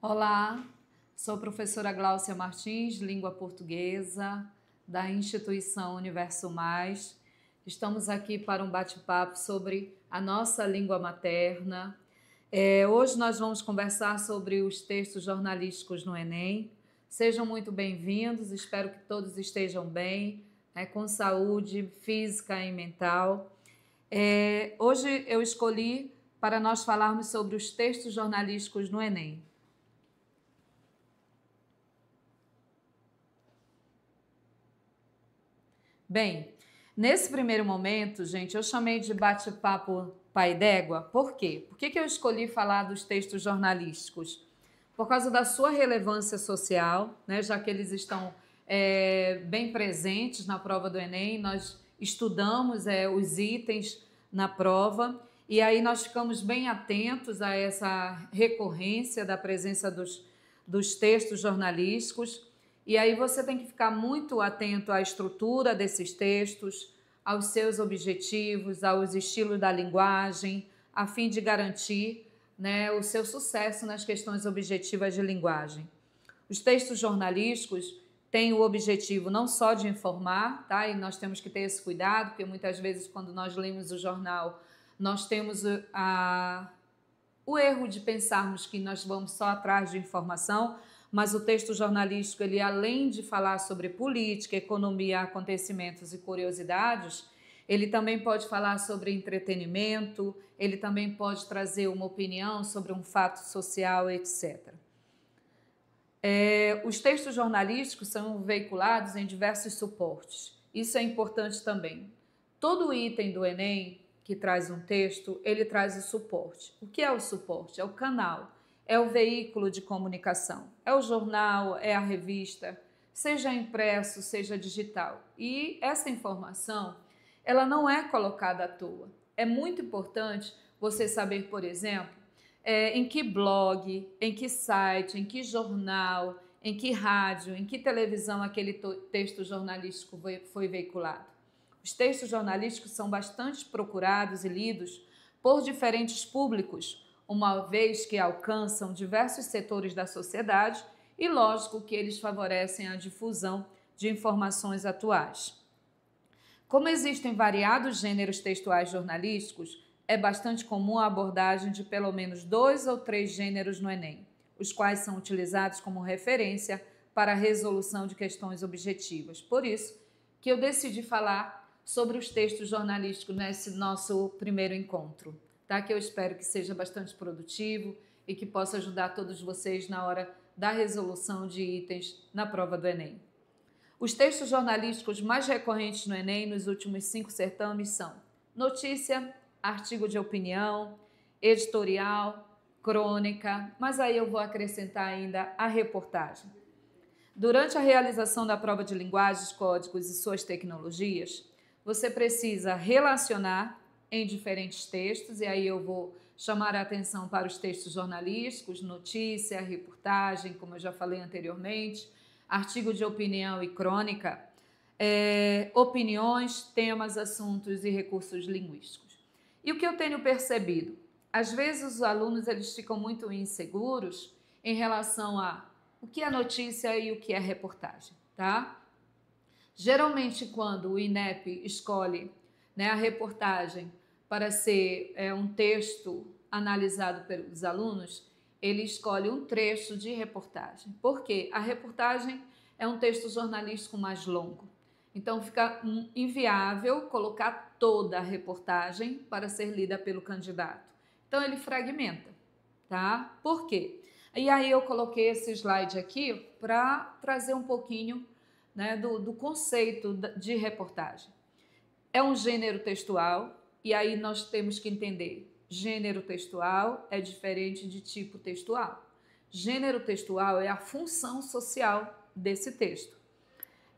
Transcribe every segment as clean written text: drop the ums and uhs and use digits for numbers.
Olá, sou a professora Gláucia Martins, língua portuguesa, da instituição Universo Mais. Estamos aqui para um bate-papo sobre a nossa língua materna. Hoje nós vamos conversar sobre os textos jornalísticos no Enem. Sejam muito bem-vindos, espero que todos estejam bem, com saúde física e mental. Hoje eu escolhi para nós falarmos sobre os textos jornalísticos no Enem. Bem, nesse primeiro momento, gente, eu chamei de bate-papo pai d'égua. Por quê? Por que eu escolhi falar dos textos jornalísticos? Por causa da sua relevância social, né? Já que eles estão bem presentes na prova do Enem, nós estudamos os itens na prova e aí nós ficamos bem atentos a essa recorrência da presença dos textos jornalísticos. E aí você tem que ficar muito atento à estrutura desses textos, aos seus objetivos, aos estilos da linguagem, a fim de garantir, né, o seu sucesso nas questões objetivas de linguagem. Os textos jornalísticos têm o objetivo não só de informar, tá? E nós temos que ter esse cuidado, porque muitas vezes quando nós lemos o jornal, nós temos o erro de pensarmos que nós vamos só atrás de informação, mas o texto jornalístico, ele além de falar sobre política, economia, acontecimentos e curiosidades, ele também pode falar sobre entretenimento, ele também pode trazer uma opinião sobre um fato social, etc. Os textos jornalísticos são veiculados em diversos suportes. Isso é importante também. Todo item do Enem que traz um texto, ele traz o suporte. O que é o suporte? É o canal. É o veículo de comunicação, é o jornal, é a revista, seja impresso, seja digital. E essa informação, ela não é colocada à toa. É muito importante você saber, por exemplo, em que blog, em que site, em que jornal, em que rádio, em que televisão aquele texto jornalístico foi veiculado. Os textos jornalísticos são bastante procurados e lidos por diferentes públicos, uma vez que alcançam diversos setores da sociedade e, lógico, que eles favorecem a difusão de informações atuais. Como existem variados gêneros textuais jornalísticos, é bastante comum a abordagem de pelo menos 2 ou 3 gêneros no Enem, os quais são utilizados como referência para a resolução de questões objetivas. Por isso que eu decidi falar sobre os textos jornalísticos nesse nosso primeiro encontro. Tá? Que eu espero que seja bastante produtivo e que possa ajudar todos vocês na hora da resolução de itens na prova do Enem. Os textos jornalísticos mais recorrentes no Enem nos últimos 5 certames são notícia, artigo de opinião, editorial, crônica, mas aí eu vou acrescentar ainda a reportagem. Durante a realização da prova de linguagens, códigos e suas tecnologias, você precisa relacionar em diferentes textos, e aí eu vou chamar a atenção para os textos jornalísticos, notícia, reportagem, como eu já falei anteriormente, artigo de opinião e crônica, opiniões, temas, assuntos e recursos linguísticos. E o que eu tenho percebido? Às vezes os alunos eles ficam muito inseguros em relação a o que é notícia e o que é reportagem, tá? Geralmente quando o INEP escolhe, né, a reportagem para ser um texto analisado pelos alunos, ele escolhe um trecho de reportagem. Por quê? A reportagem é um texto jornalístico mais longo. Então fica inviável colocar toda a reportagem para ser lida pelo candidato. Então ele fragmenta, tá? Por quê? E aí eu coloquei esse slide aqui para trazer um pouquinho, né, do conceito de reportagem. É um gênero textual, e aí nós temos que entender, gênero textual é diferente de tipo textual. Gênero textual é a função social desse texto.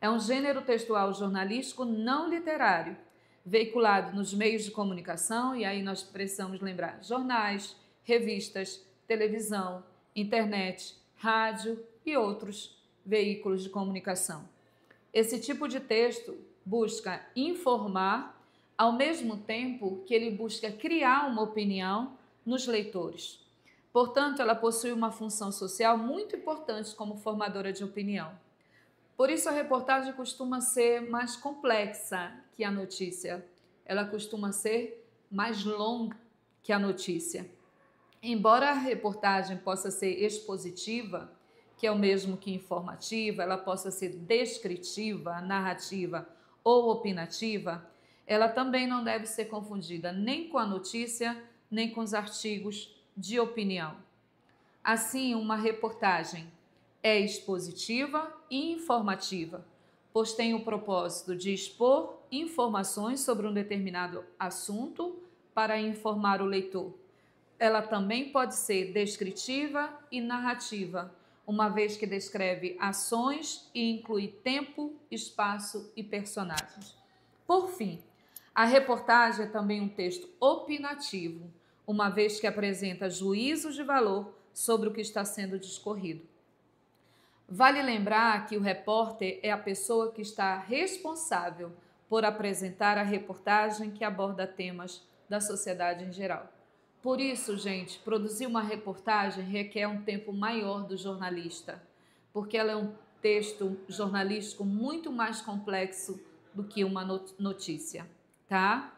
É um gênero textual jornalístico não literário, veiculado nos meios de comunicação, e aí nós precisamos lembrar jornais, revistas, televisão, internet, rádio e outros veículos de comunicação. Esse tipo de texto busca informar, ao mesmo tempo que ele busca criar uma opinião nos leitores. Portanto, ela possui uma função social muito importante como formadora de opinião. Por isso, a reportagem costuma ser mais complexa que a notícia. Ela costuma ser mais longa que a notícia. Embora a reportagem possa ser expositiva, que é o mesmo que informativa, ela possa ser descritiva, narrativa ou opinativa, ela também não deve ser confundida nem com a notícia, nem com os artigos de opinião. Assim, uma reportagem é expositiva e informativa, pois tem o propósito de expor informações sobre um determinado assunto para informar o leitor. Ela também pode ser descritiva e narrativa, uma vez que descreve ações e inclui tempo, espaço e personagens. Por fim, a reportagem é também um texto opinativo, uma vez que apresenta juízos de valor sobre o que está sendo discorrido. Vale lembrar que o repórter é a pessoa que está responsável por apresentar a reportagem que aborda temas da sociedade em geral. Por isso, gente, produzir uma reportagem requer um tempo maior do jornalista, porque ela é um texto jornalístico muito mais complexo do que uma notícia, tá?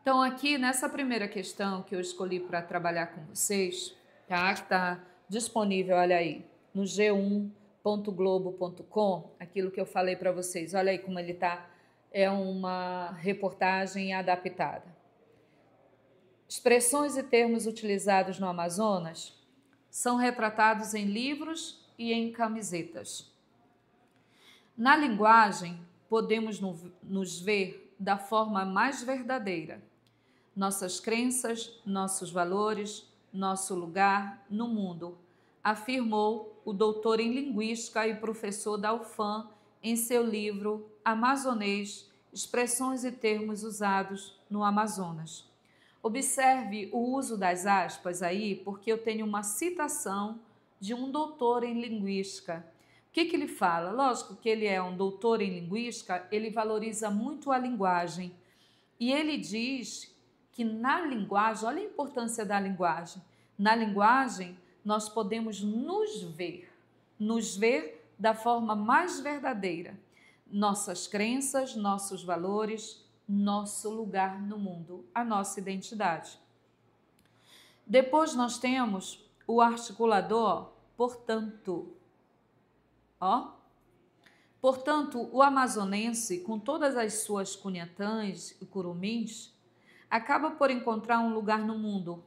Então, aqui nessa primeira questão que eu escolhi para trabalhar com vocês, tá? Que está disponível, olha aí, no g1.globo.com, aquilo que eu falei para vocês. Olha aí como ele tá, é uma reportagem adaptada. Expressões e termos utilizados no Amazonas são retratados em livros e em camisetas. Na linguagem, podemos nos ver da forma mais verdadeira. Nossas crenças, nossos valores, nosso lugar no mundo, afirmou o doutor em linguística e professor da UFAM em seu livro Amazonês, Expressões e Termos Usados no Amazonas. Observe o uso das aspas aí, porque eu tenho uma citação de um doutor em linguística. O que ele fala? Lógico que ele é um doutor em linguística, ele valoriza muito a linguagem. E ele diz que na linguagem, olha a importância da linguagem. Na linguagem, nós podemos nos ver da forma mais verdadeira. Nossas crenças, nossos valores, nosso lugar no mundo, a nossa identidade. Depois nós temos o articulador, portanto. Portanto, o amazonense, com todas as suas cunhatãs e curumins, acaba por encontrar um lugar no mundo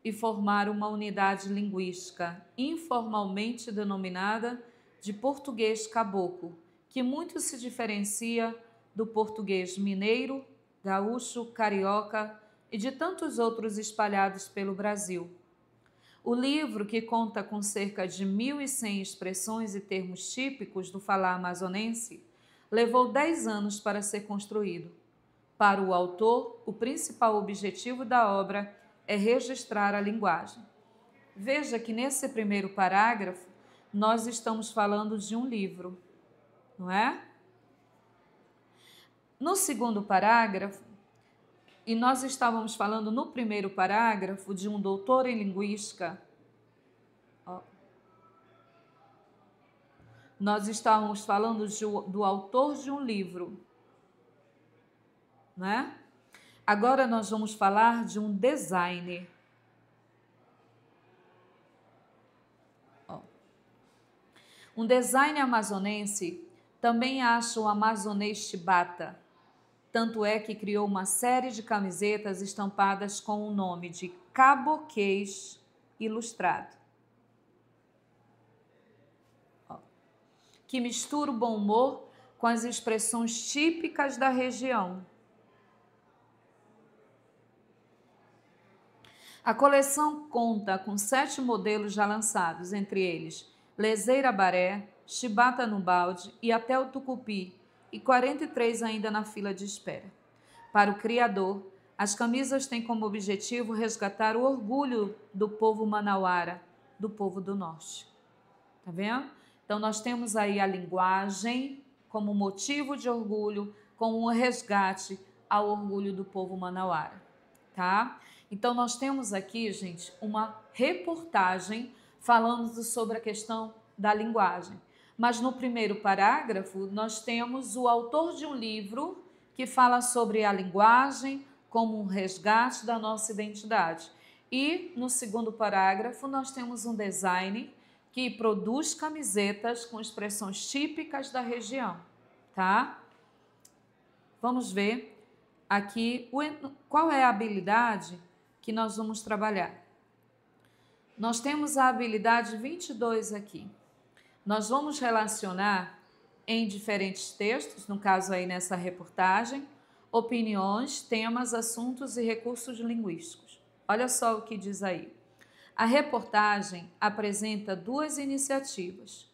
e formar uma unidade linguística informalmente denominada de português caboclo, que muito se diferencia do português mineiro, gaúcho, carioca e de tantos outros espalhados pelo Brasil. O livro, que conta com cerca de 1.100 expressões e termos típicos do falar amazonense, levou 10 anos para ser construído. Para o autor, o principal objetivo da obra é registrar a linguagem. Veja que nesse primeiro parágrafo, nós estamos falando de um livro, não é? No segundo parágrafo, e nós estávamos falando no primeiro parágrafo de um doutor em linguística, nós estávamos falando do autor de um livro, né? Agora nós vamos falar de um designer. Um designer amazonense também acha o amazonês chibata. Tanto é que criou uma série de camisetas estampadas com o nome de Caboquês Ilustrado, que mistura o bom humor com as expressões típicas da região. A coleção conta com 7 modelos já lançados, entre eles Leseira Baré, Chibata no Balde e até o Tucupi, e 43 ainda na fila de espera. Para o criador, as camisas têm como objetivo resgatar o orgulho do povo manauara, do povo do norte. Tá vendo? Então, nós temos aí a linguagem como motivo de orgulho, como um resgate ao orgulho do povo manauara, tá? Então, nós temos aqui, gente, uma reportagem falando sobre a questão da linguagem. Mas no primeiro parágrafo, nós temos o autor de um livro que fala sobre a linguagem como um resgate da nossa identidade. E no segundo parágrafo, nós temos um design que produz camisetas com expressões típicas da região, tá? Vamos ver aqui qual é a habilidade que nós vamos trabalhar. Nós temos a habilidade 22 aqui. Nós vamos relacionar em diferentes textos, no caso aí nessa reportagem, opiniões, temas, assuntos e recursos linguísticos. Olha só o que diz aí. A reportagem apresenta duas iniciativas: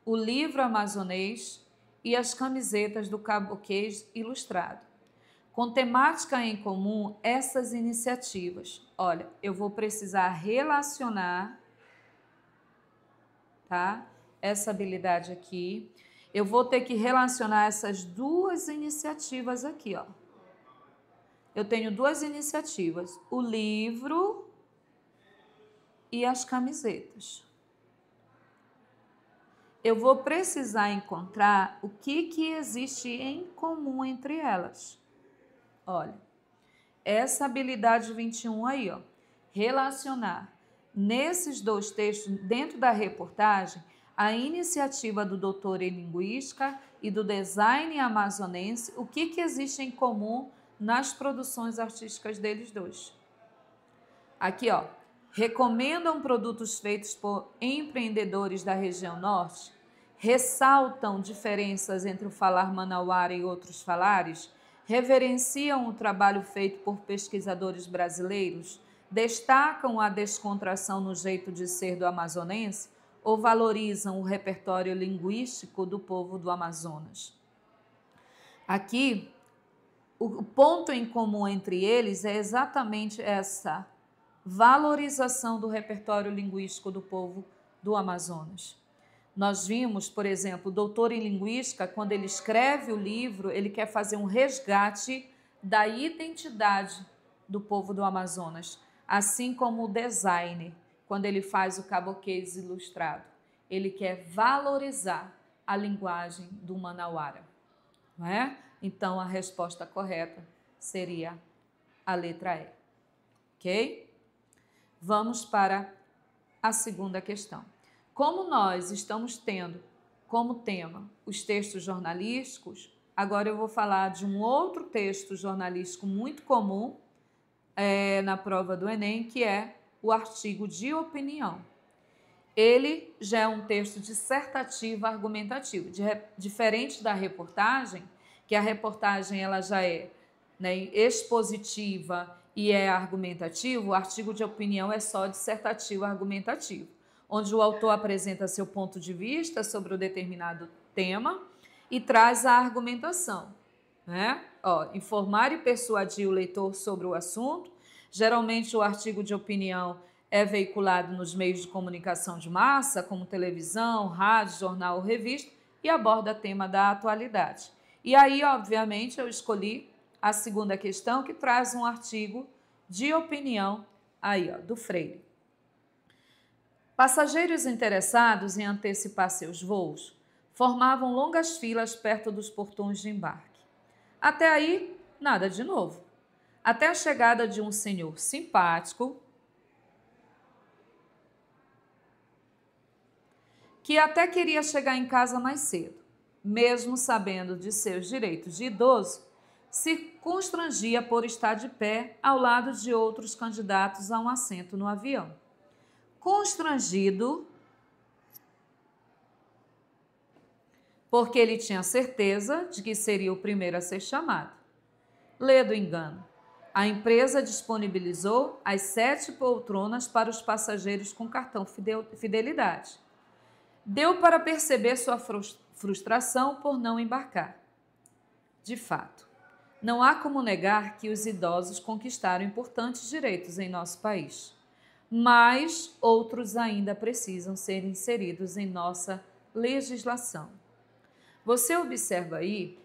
o livro amazonês e as camisetas do Cabo-Queijo ilustrado. Com temática em comum, essas iniciativas. Olha, eu vou precisar relacionar, tá? Essa habilidade aqui. Eu vou ter que relacionar essas duas iniciativas aqui, ó. Eu tenho duas iniciativas: o livro e as camisetas. Eu vou precisar encontrar o que existe em comum entre elas. Olha, essa habilidade 21 aí, ó, relacionar nesses dois textos, dentro da reportagem, a iniciativa do doutor em linguística e do design amazonense, o que existe em comum nas produções artísticas deles dois. Aqui, ó, recomendam produtos feitos por empreendedores da região norte, ressaltam diferenças entre o falar manauara e outros falares, reverenciam o trabalho feito por pesquisadores brasileiros, destacam a descontração no jeito de ser do amazonense ou valorizam o repertório linguístico do povo do Amazonas. Aqui, o ponto em comum entre eles é exatamente essa valorização do repertório linguístico do povo do Amazonas. Nós vimos, por exemplo, o doutor em linguística, quando ele escreve o livro, ele quer fazer um resgate da identidade do povo do Amazonas, assim como o designer, quando ele faz o Cabo-Queijo ilustrado. Ele quer valorizar a linguagem do manauara, não é? Então, a resposta correta seria a letra E, ok? Vamos para a segunda questão. Como nós estamos tendo como tema os textos jornalísticos, agora eu vou falar de um outro texto jornalístico muito comum na prova do Enem, que é o artigo de opinião. Ele já é um texto dissertativo argumentativo, diferente da reportagem, que a reportagem ela já é, né, expositiva e é argumentativo. O artigo de opinião é só dissertativo argumentativo, onde o autor apresenta seu ponto de vista sobre o determinado tema e traz a argumentação, né? Informar e persuadir o leitor sobre o assunto. Geralmente o artigo de opinião é veiculado nos meios de comunicação de massa, como televisão, rádio, jornal ou revista, e aborda tema da atualidade. E aí, obviamente, eu escolhi a segunda questão, que traz um artigo de opinião aí, ó, do Freire. Passageiros interessados em antecipar seus voos formavam longas filas perto dos portões de embarque. Até aí, nada de novo. Até a chegada de um senhor simpático que até queria chegar em casa mais cedo, mesmo sabendo de seus direitos de idoso, se constrangia por estar de pé ao lado de outros candidatos a um assento no avião. Constrangido, porque ele tinha certeza de que seria o primeiro a ser chamado. Lê do engano. A empresa disponibilizou as 7 poltronas para os passageiros com cartão fidelidade. Deu para perceber sua frustração por não embarcar. De fato, não há como negar que os idosos conquistaram importantes direitos em nosso país, mas outros ainda precisam ser inseridos em nossa legislação. Você observa aí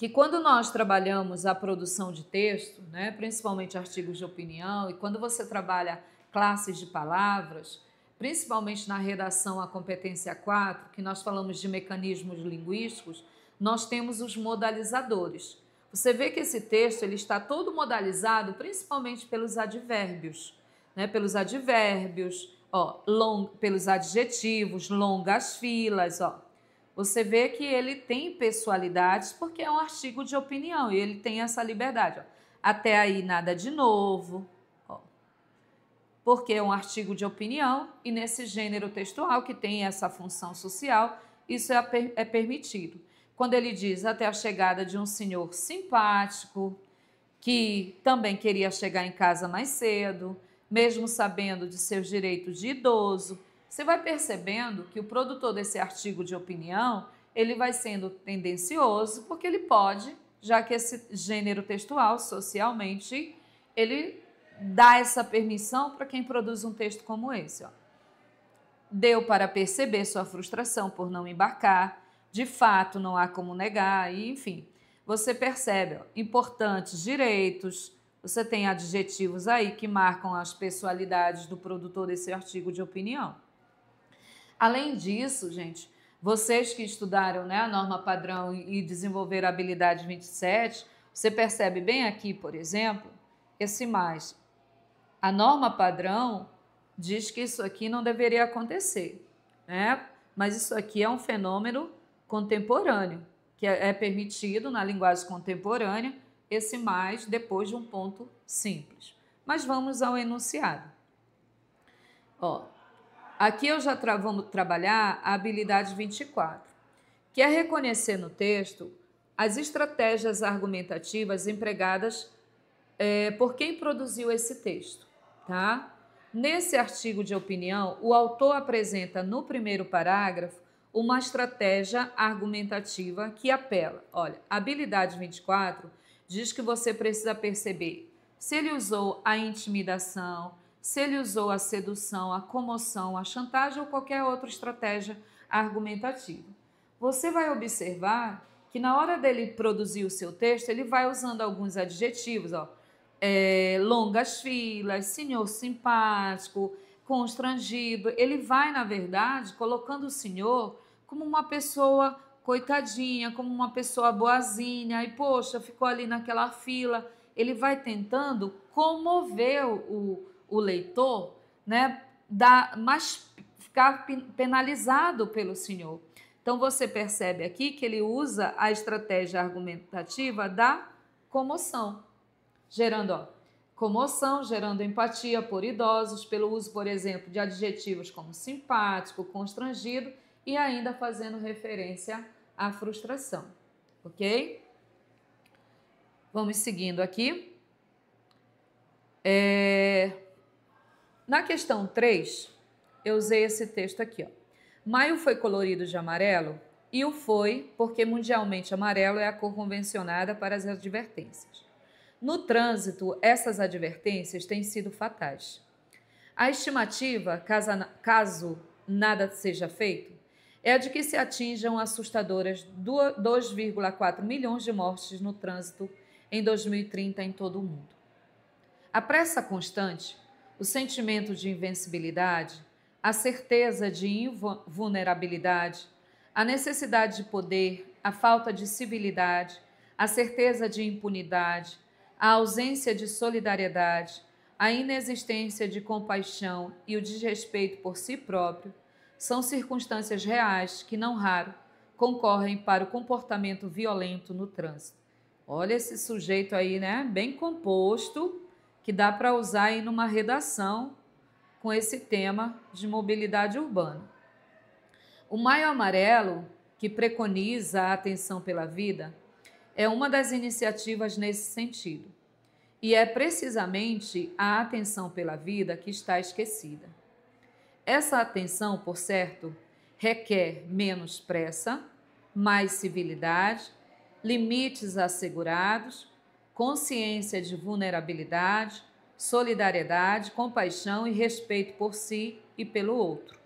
que quando nós trabalhamos a produção de texto, né, principalmente artigos de opinião, e quando você trabalha classes de palavras, principalmente na redação a competência 4, que nós falamos de mecanismos linguísticos, nós temos os modalizadores. Você vê que esse texto ele está todo modalizado principalmente pelos advérbios, né? Pelos advérbios, pelos adjetivos, longas filas, Você vê que ele tem pessoalidades porque é um artigo de opinião e ele tem essa liberdade. Até aí nada de novo, porque é um artigo de opinião e nesse gênero textual que tem essa função social, isso é permitido. Quando ele diz até a chegada de um senhor simpático, que também queria chegar em casa mais cedo, mesmo sabendo de seus direitos de idoso, você vai percebendo que o produtor desse artigo de opinião, ele vai sendo tendencioso, porque ele pode, já que esse gênero textual, socialmente, ele dá essa permissão para quem produz um texto como esse. Deu para perceber sua frustração por não embarcar, de fato não há como negar, e enfim, você percebe importantes direitos, você tem adjetivos aí que marcam as pessoalidades do produtor desse artigo de opinião. Além disso, gente, vocês que estudaram, né, a norma padrão e desenvolveram a habilidade 27, você percebe bem aqui, por exemplo, esse mais. A norma padrão diz que isso aqui não deveria acontecer, né? Mas isso aqui é um fenômeno contemporâneo, que é permitido na linguagem contemporânea, esse mais depois de um ponto simples. Mas vamos ao enunciado. Aqui vamos trabalhar a habilidade 24, que é reconhecer no texto as estratégias argumentativas empregadas por quem produziu esse texto, tá? Nesse artigo de opinião, o autor apresenta no primeiro parágrafo uma estratégia argumentativa que apela. Olha, a habilidade 24 diz que você precisa perceber se ele usou a intimidação, se ele usou a sedução, a comoção, a chantagem ou qualquer outra estratégia argumentativa. Você vai observar que na hora dele produzir o seu texto, ele vai usando alguns adjetivos, longas filas, senhor simpático, constrangido. Ele vai, na verdade, colocando o senhor como uma pessoa coitadinha, como uma pessoa boazinha, e poxa, ficou ali naquela fila. Ele vai tentando comover o leitor, né, ficar penalizado pelo senhor. Então você percebe aqui que ele usa a estratégia argumentativa da comoção, gerando comoção, gerando empatia por idosos, pelo uso, por exemplo, de adjetivos como simpático, constrangido e ainda fazendo referência à frustração, ok? Vamos seguindo aqui. Na questão 3, eu usei esse texto aqui. Maio foi colorido de amarelo e o foi porque mundialmente amarelo é a cor convencionada para as advertências. No trânsito, essas advertências têm sido fatais. A estimativa, caso nada seja feito, é a de que se atinjam assustadoras 2,4 milhões de mortes no trânsito em 2030 em todo o mundo. A pressa constante, o sentimento de invencibilidade, a certeza de invulnerabilidade, a necessidade de poder, a falta de civilidade, a certeza de impunidade, a ausência de solidariedade, a inexistência de compaixão e o desrespeito por si próprio são circunstâncias reais que, não raro, concorrem para o comportamento violento no trânsito. Olha esse sujeito aí, né? Bem composto, que dá para usar aí numa redação com esse tema de mobilidade urbana. O Maio Amarelo, que preconiza a atenção pela vida, é uma das iniciativas nesse sentido. E é precisamente a atenção pela vida que está esquecida. Essa atenção, por certo, requer menos pressa, mais civilidade, limites assegurados, consciência de vulnerabilidade, solidariedade, compaixão e respeito por si e pelo outro.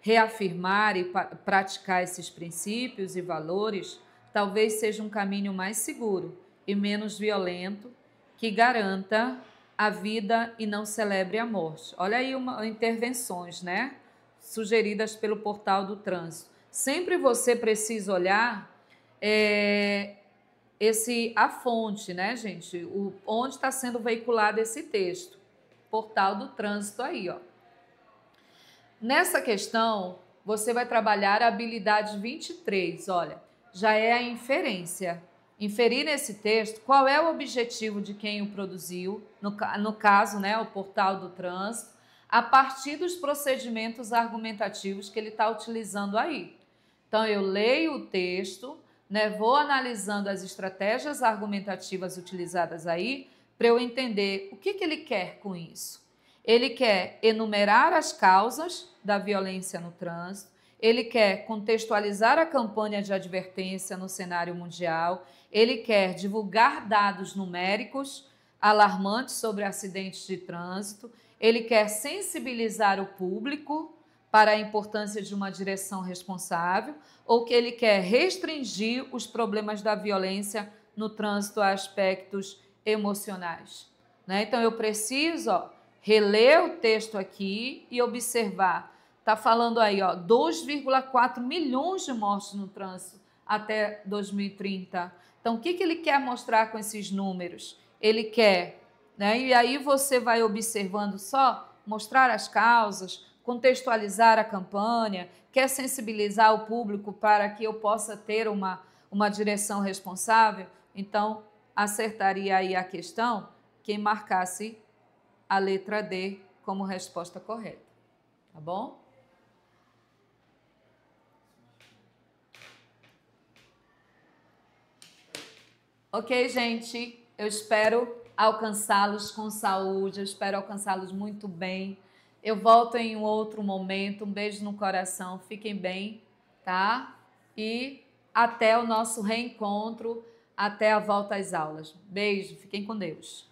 Reafirmar e praticar esses princípios e valores talvez seja um caminho mais seguro e menos violento, que garanta a vida e não celebre a morte. Olha aí intervenções, né? Sugeridas pelo Portal do Trânsito. Sempre você precisa olhar a fonte, né, gente? Onde está sendo veiculado esse texto. Portal do Trânsito aí, ó. Nessa questão, você vai trabalhar a habilidade 23, olha, já é a inferência. Inferir nesse texto qual é o objetivo de quem o produziu, no caso, né, o Portal do Trânsito, a partir dos procedimentos argumentativos que ele está utilizando aí. Então, eu leio o texto, né, vou analisando as estratégias argumentativas utilizadas aí para eu entender o que ele quer com isso. Ele quer enumerar as causas da violência no trânsito, ele quer contextualizar a campanha de advertência no cenário mundial, ele quer divulgar dados numéricos alarmantes sobre acidentes de trânsito, ele quer sensibilizar o público para a importância de uma direção responsável, ou que ele quer restringir os problemas da violência no trânsito a aspectos emocionais. Né? Então, eu preciso reler o texto aqui e observar. Está falando aí, 2,4 milhões de mortes no trânsito até 2030. Então, o que ele quer mostrar com esses números? Ele quer, né? E aí você vai observando mostrar as causas, contextualizar a campanha, quer sensibilizar o público para que eu possa ter uma direção responsável. Então, acertaria aí a questão quem marcasse a letra D como resposta correta. Tá bom? Ok, gente? Eu espero alcançá-los com saúde, eu espero alcançá-los muito bem. Eu volto em um outro momento. Um beijo no coração. Fiquem bem, tá? E até o nosso reencontro, até a volta às aulas. Beijo, fiquem com Deus.